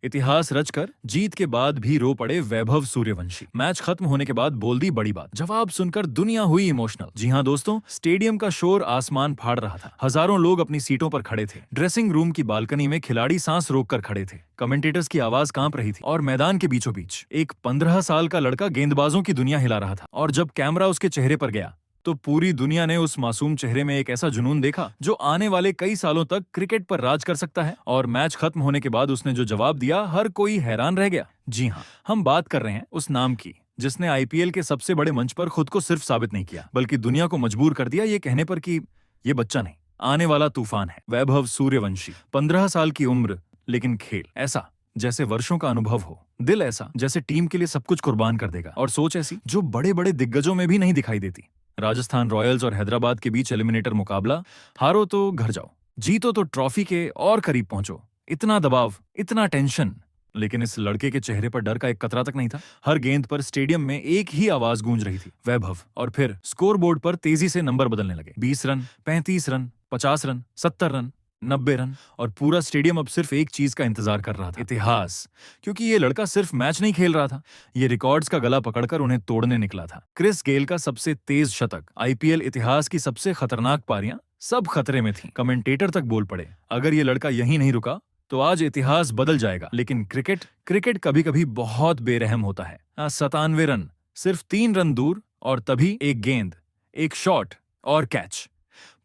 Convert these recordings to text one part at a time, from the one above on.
इतिहास रचकर जीत के बाद भी रो पड़े वैभव सूर्यवंशी। मैच खत्म होने के बाद बोल दी बड़ी बात। जवाब सुनकर दुनिया हुई इमोशनल। जी हाँ दोस्तों, स्टेडियम का शोर आसमान फाड़ रहा था। हजारों लोग अपनी सीटों पर खड़े थे। ड्रेसिंग रूम की बालकनी में खिलाड़ी सांस रोककर खड़े थे। कमेंटेटर्स की आवाज कांप रही थी और मैदान के बीचों बीच एक 15 साल का लड़का गेंदबाजों की दुनिया हिला रहा था। और जब कैमरा उसके चेहरे पर गया तो पूरी दुनिया ने उस मासूम चेहरे में एक ऐसा जुनून देखा जो आने वाले कई सालों तक क्रिकेट पर राज कर सकता है। और मैच खत्म होने के बाद उसने जो जवाब दिया, हर कोई हैरान रह गया। जी हाँ, हम बात कर रहे हैं उस नाम की जिसने आईपीएल के सबसे बड़े मंच पर खुद को सिर्फ साबित नहीं किया, बल्कि दुनिया को मजबूर कर दिया ये कहने पर कि ये बच्चा नहीं, आने वाला तूफान है। वैभव सूर्यवंशी, 15 साल की उम्र, लेकिन खेल ऐसा जैसे वर्षों का अनुभव हो। दिल ऐसा जैसे टीम के लिए सब कुछ कुर्बान कर देगा। और सोच ऐसी जो बड़े बड़े दिग्गजों में भी नहीं दिखाई देती। राजस्थान रॉयल्स और हैदराबाद के बीच एलिमिनेटर मुकाबला। हारो तो घर जाओ, जीतो तो ट्रॉफी के और करीब पहुंचो। इतना दबाव, इतना टेंशन, लेकिन इस लड़के के चेहरे पर डर का एक कतरा तक नहीं था। हर गेंद पर स्टेडियम में एक ही आवाज गूंज रही थी, वैभव। और फिर स्कोर बोर्ड पर तेजी से नंबर बदलने लगे। 20 run, 35 run, 50 run, 70 run, 90 run. और पूरा स्टेडियम अब सिर्फ एक चीज का इंतजार कर रहा था, इतिहास। क्योंकि ये लड़का सिर्फ मैच नहीं खेल रहा था, ये रिकॉर्ड्स का गला पकड़कर उन्हें तोड़ने निकला था। क्रिस गेल का सबसे तेज शतक, आईपीएल इतिहास की सबसे खतरनाक पारियां, सब खतरे में थी। कमेंटेटर तक बोल पड़े, अगर ये लड़का यहीं नहीं रुका तो आज इतिहास बदल जाएगा। लेकिन क्रिकेट कभी कभी बहुत बेरहम होता है। 97 रन, सिर्फ 3 रन दूर, और तभी एक गेंद, एक शॉट और कैच।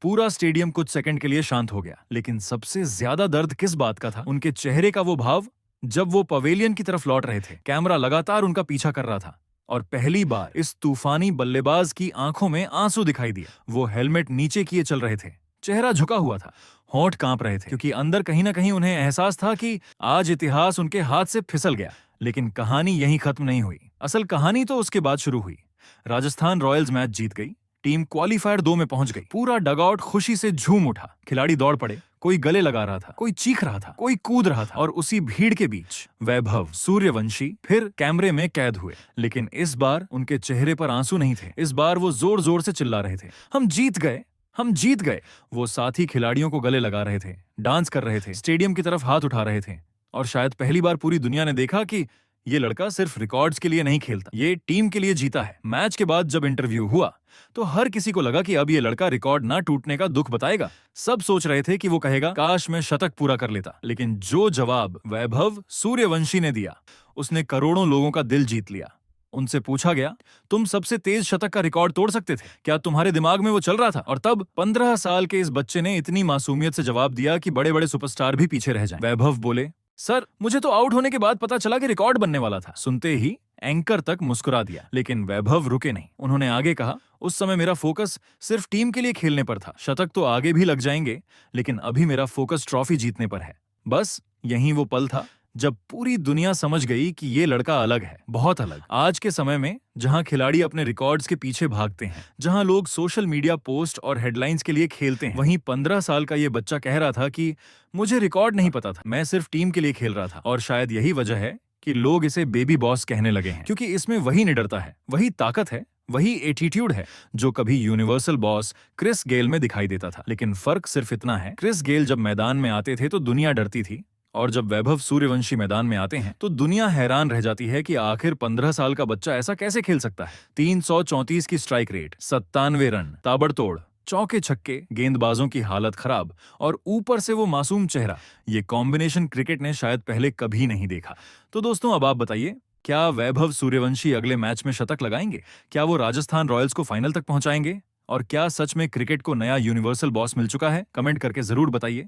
पूरा स्टेडियम कुछ सेकंड के लिए शांत हो गया। लेकिन सबसे ज्यादा दर्द किस बात का था? उनके चेहरे का वो भाव जब वो पवेलियन की तरफ लौट रहे थे। कैमरा लगातार उनका पीछा कर रहा था और पहली बार इस तूफानी बल्लेबाज की आंखों में आंसू दिखाई दिया। वो हेलमेट नीचे किए चल रहे थे, चेहरा झुका हुआ था, होंठ कांप रहे थे, क्योंकि अंदर कहीं ना कहीं उन्हें एहसास था कि आज इतिहास उनके हाथ से फिसल गया। लेकिन कहानी यहीं खत्म नहीं हुई। असल कहानी तो उसके बाद शुरू हुई। राजस्थान रॉयल्स मैच जीत गई, टीम क्वालीफायर 2 में पहुंच गई। पूरा डगआउट खुशी से झूम उठा। खिलाड़ी दौड़ पड़े, कोई गले लगा रहा था, कोई चीख रहा था, कोई कूद रहा था। और उसी भीड़ के बीच वैभव सूर्यवंशी फिर कैमरे में कैद हुए। लेकिन इस बार उनके चेहरे पर आंसू नहीं थे। इस बार वो जोर जोर से चिल्ला रहे थे, हम जीत गए, हम जीत गए। वो साथी खिलाड़ियों को गले लगा रहे थे, डांस कर रहे थे, स्टेडियम की तरफ हाथ उठा रहे थे। और शायद पहली बार पूरी दुनिया ने देखा कि ये लड़का सिर्फ रिकॉर्ड्स के लिए नहीं खेलता, ये टीम के लिए जीता है। मैच के बाद जब इंटरव्यू हुआ तो हर किसी को लगा कि अब ये लड़का रिकॉर्ड ना टूटने का दुख बताएगा। सब सोच रहे थे कि वो कहेगा, काश मैं शतक पूरा कर लेता। लेकिन जो जवाब वैभव सूर्यवंशी ने दिया, उसने करोड़ों लोगों का दिल जीत लिया। उनसे पूछा गया, तुम सबसे तेज शतक का रिकॉर्ड तोड़ सकते थे, क्या तुम्हारे दिमाग में वो चल रहा था? और तब 15 साल के इस बच्चे ने इतनी मासूमियत से जवाब दिया कि बड़े बड़े सुपरस्टार भी पीछे रह जाएं। वैभव बोले, सर मुझे तो आउट होने के बाद पता चला कि रिकॉर्ड बनने वाला था। सुनते ही एंकर तक मुस्कुरा दिया। लेकिन वैभव रुके नहीं। उन्होंने आगे कहा, उस समय मेरा फोकस सिर्फ टीम के लिए खेलने पर था। शतक तो आगे भी लग जाएंगे, लेकिन अभी मेरा फोकस ट्रॉफी जीतने पर है। बस यही वो पल था जब पूरी दुनिया समझ गई कि ये लड़का अलग है, बहुत अलग। आज के समय में जहां खिलाड़ी अपने रिकॉर्ड्स के पीछे भागते हैं, जहां लोग सोशल मीडिया पोस्ट और हेडलाइंस के लिए खेलते हैं, वहीं 15 साल का ये बच्चा कह रहा था कि मुझे रिकॉर्ड नहीं पता था, मैं सिर्फ टीम के लिए खेल रहा था। और शायद यही वजह है कि लोग इसे बेबी बॉस कहने लगे हैं, क्योंकि इसमें वही निडरता है, वही ताकत है, वही एटीट्यूड है जो कभी यूनिवर्सल बॉस क्रिस गेल में दिखाई देता था। लेकिन फर्क सिर्फ इतना है, क्रिस गेल जब मैदान में आते थे तो दुनिया डरती थी, और जब वैभव सूर्यवंशी मैदान में आते हैं तो दुनिया हैरान रह जाती है कि आखिर 15 साल का बच्चा ऐसा कैसे खेल सकता है। 334 की स्ट्राइक रेट, 97 रन, ताबड़तोड़, चौके छक्के, गेंदबाजों की हालत खराब, और ऊपर से वो मासूम चेहरा। ये कॉम्बिनेशन क्रिकेट ने शायद पहले कभी नहीं देखा। तो दोस्तों, अब आप बताइए, क्या वैभव सूर्यवंशी अगले मैच में शतक लगाएंगे? क्या वो राजस्थान रॉयल्स को फाइनल तक पहुंचाएंगे? और क्या सच में क्रिकेट को नया यूनिवर्सल बॉस मिल चुका है? कमेंट करके जरूर बताइए।